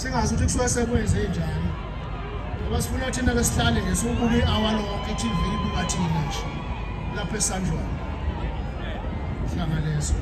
Singazi ukuthi kusuke sekwenze njani. Ngoba sifuna thina ke sihlale nje sokubuka i-hour lonke i-TV ibuka thina nje. Lapha eSandlwane. Hlangalezo.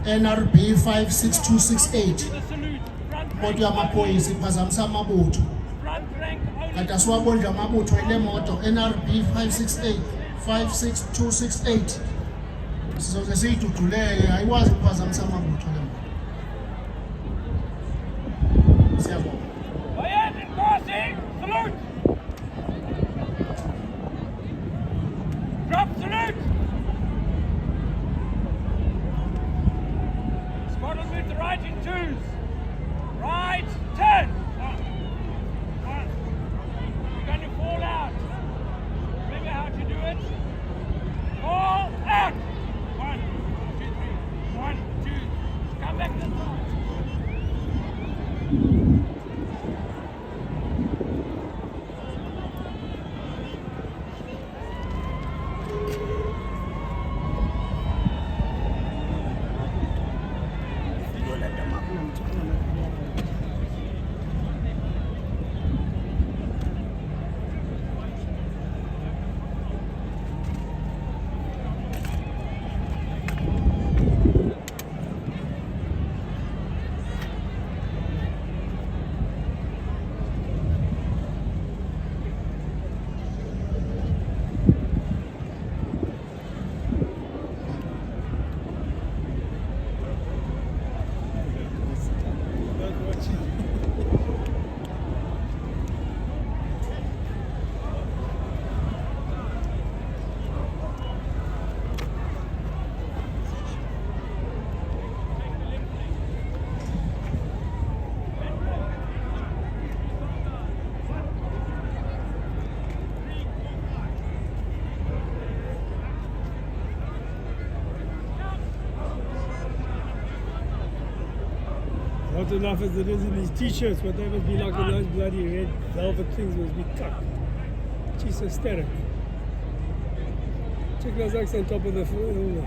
NRB 56268 moto yamaphoyisa iphazamisa amabutho kanti asiwaboni nje amabutho ile moto NRB 56268 sizoze siyiduduleke ayikwazi ukuphazamisa amabutho le moto. Siyabonga. Drop salute! Squadron move to right in twos. Right, turn! One. You're going to fall out. Remember how to do it? Fall out! 1, 2, 3. 1, 2. Come back this side. Not enough as it is in these t-shirts, but they must be like in those bloody red velvet things must be cut. She's hysteric. Check those X on top of the floor.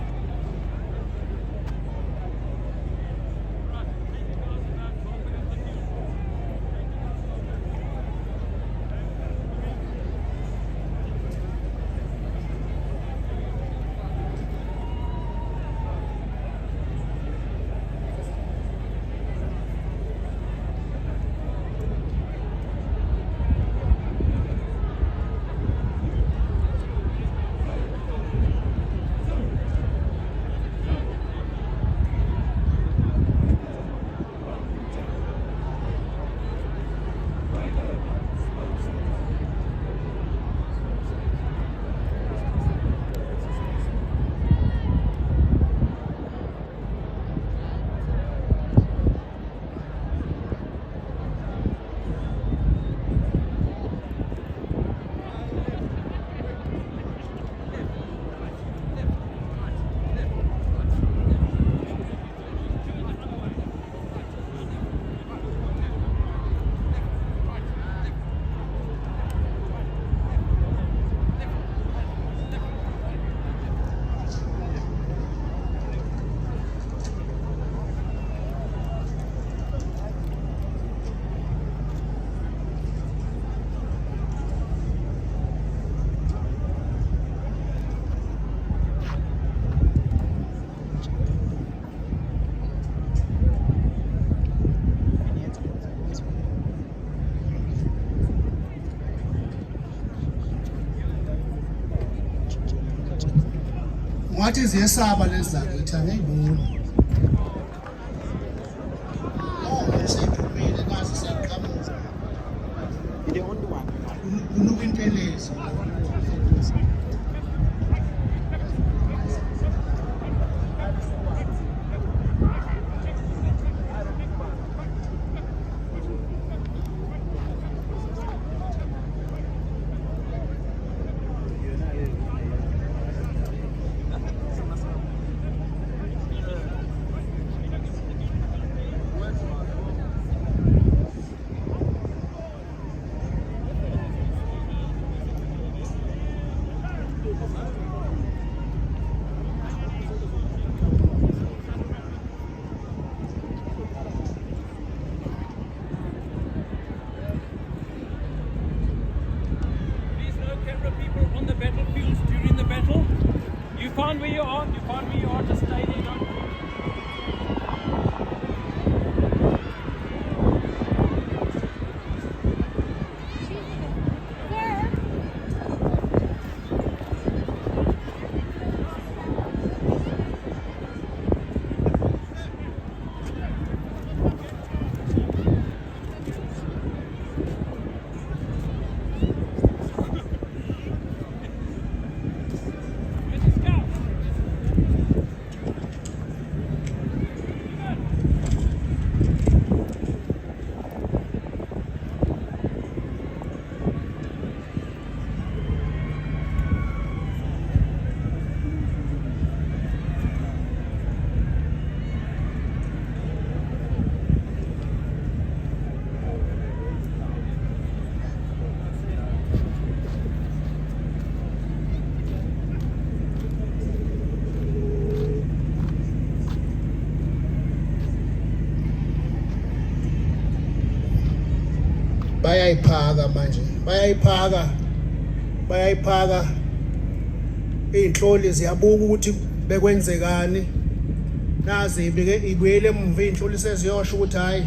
What is yesaba lezakithi angiyiboni. Seyiphumile kaze siyaqhamuka. The only one. Kunuka intelezi. where you are. You find where you are. Just stay there. Don't move. Let's go. bayayiphaka manje, bayayiphaka iy'nhloli ziyabuka ukuthi bekwenzekani. Nazi ibuyele emuva iy'nhloli seziyosho ukuthi hhayi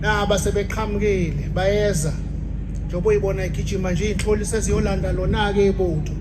naba sebeqhamukile bayeza njengoba uyibona igijima nje iy'nhloli seziyolanda lona-ke ibutho.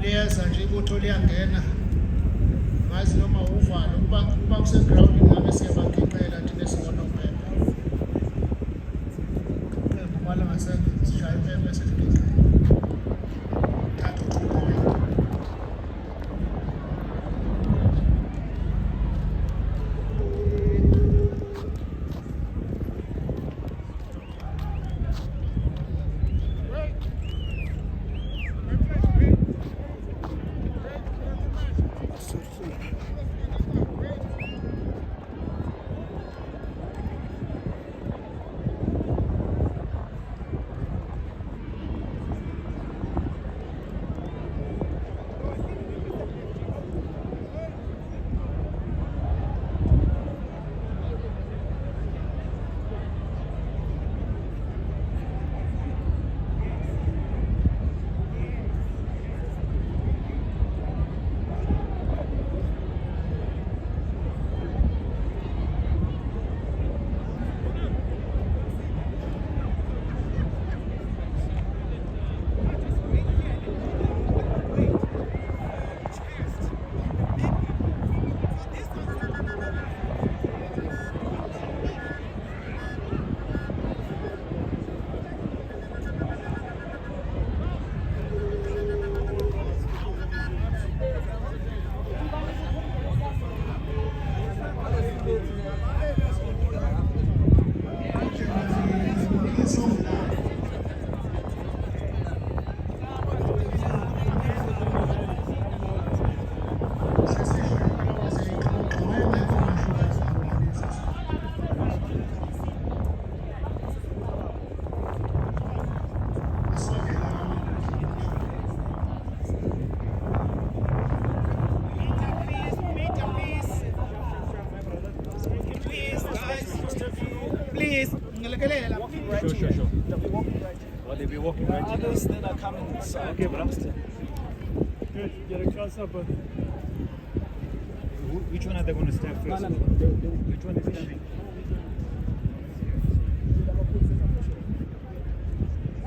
Liyeza nje ibutho liyangena, ngazi noma uvalo kuba kusegrawundini ngabe siyabagiqela thina esingonompempe. Kumala ngasesishaya impempe sesigiqela. Thatha uthula. Please, ngelekelela. Sure. Well, they'll be walking right here. Others then are coming inside. Okay, but I'm still. Good. Get a close up. Which one are they going to stab first? No. Which one is stabbing?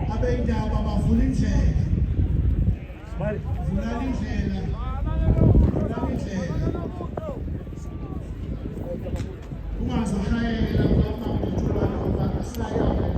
Abeyindaba bavula indlela. Smile. Vula indlela. Ungazoshayela amabutho bakho basayale.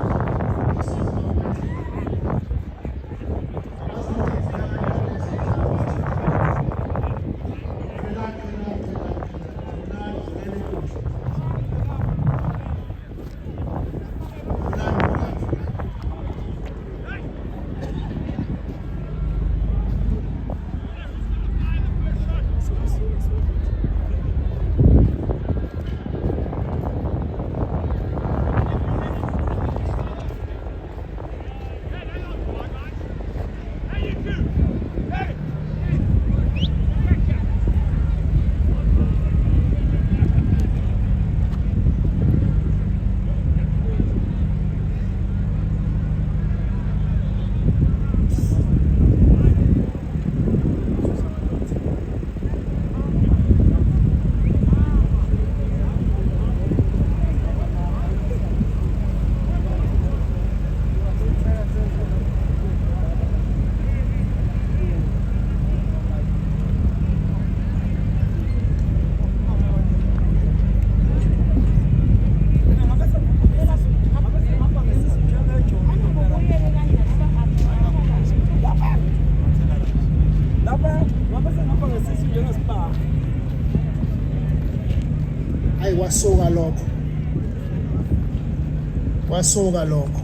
kwasuka lokho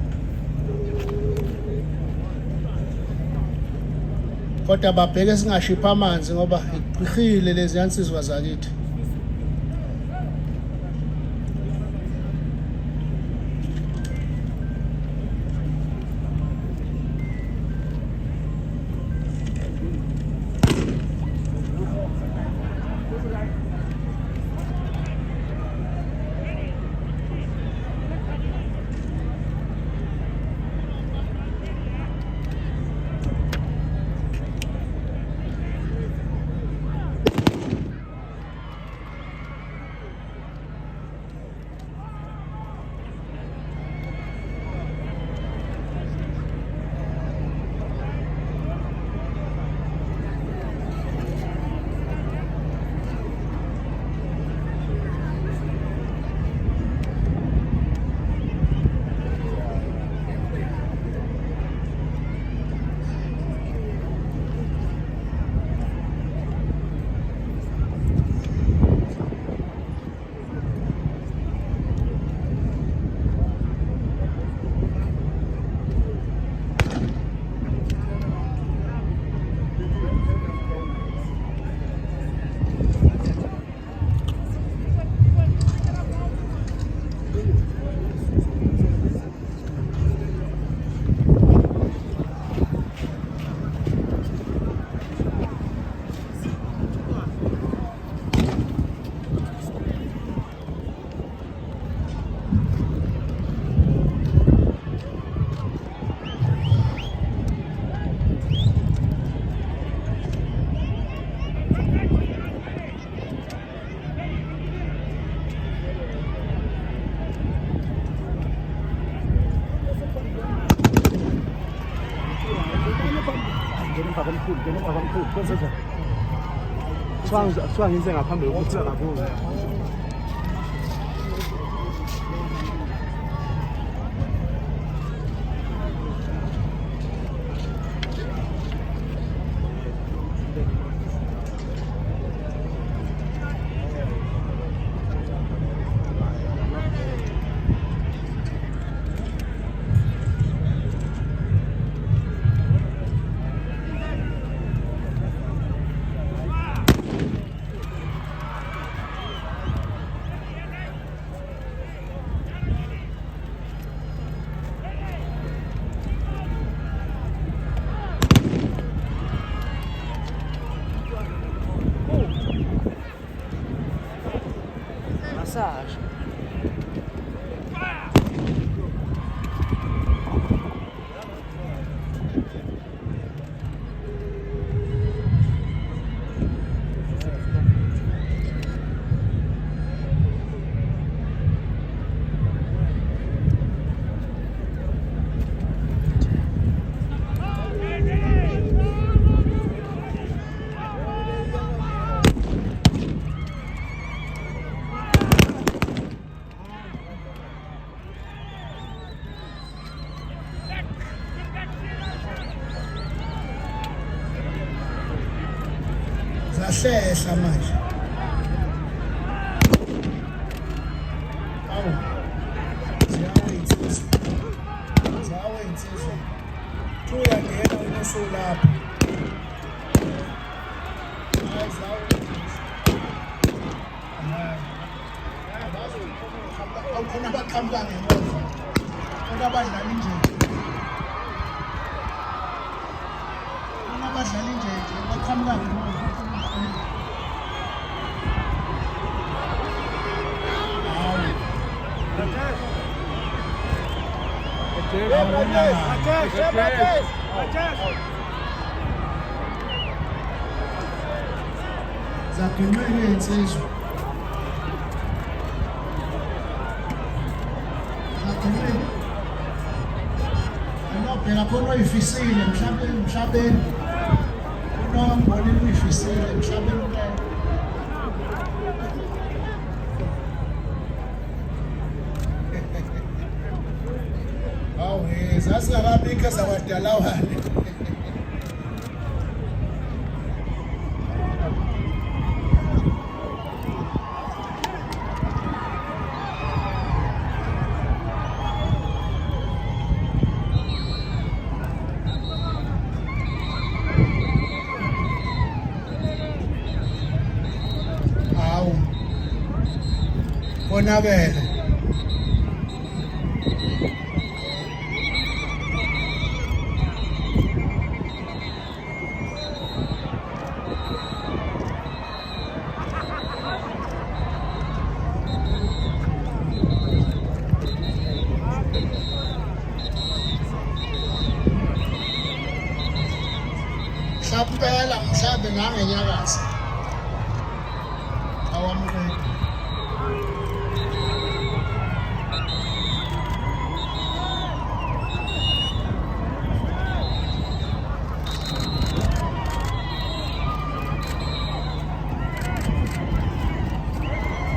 kodwa babheke singashipha amanzi ngoba iqhihile lezi yansizwa zakithi. Swang inse ngaphambi kokuthi kakhulu. Massage. Zahlehla manje. Awu. Ziyawe insizwa. Uyangena unosulapha. Awukhona abaqhamuka ngemuva. Kodwa abadlali nje. Abadlali nje baqhamuka ngemuva. Zaginqile insizwa. Zaginqile. Anobheka khona uyifisile emhlabeni. Unombolo uyifisile emhlabeni le. Zasingakabikho zakwadalawane. onakele. Mhlawumpela mhlawumbe nangenyakazi awamukele.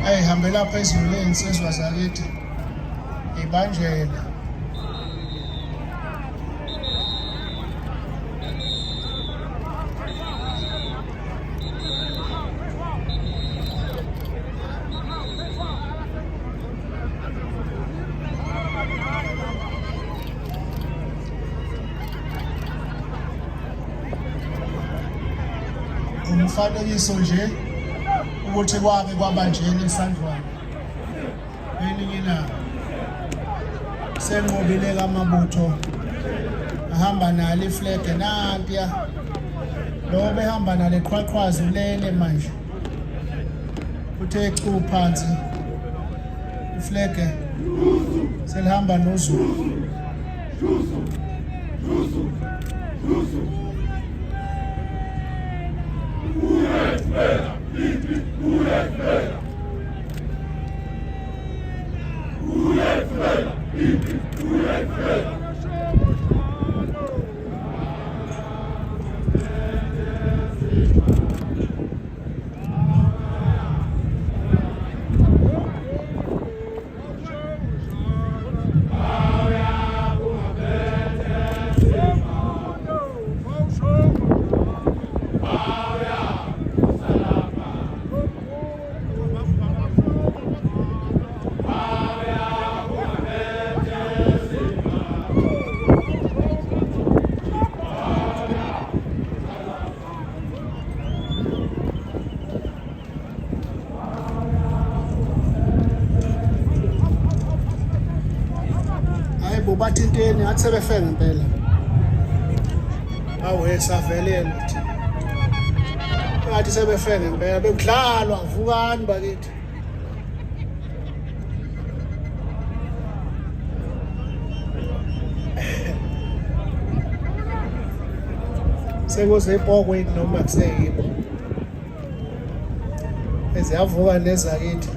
Ayihambela phezulu lezinsizwa zakithi ibanjele. Umfanekiso nje ukuthi kwake kwabanjeni esandlwana elinye ilanga senqobile kamabutho ahamba nalo iflege nantiya lo behamba nale qhwaqhwazi ulele manje uthe chu phansi iflege selihamba noZulu. Bathi inteni athi sebefe ngempela awe savelele thina ngathi sebefe ngempela bekudlalwa vukani bakithi sekuze ipokweni noma kuseyibo eziyavuka nezakithi.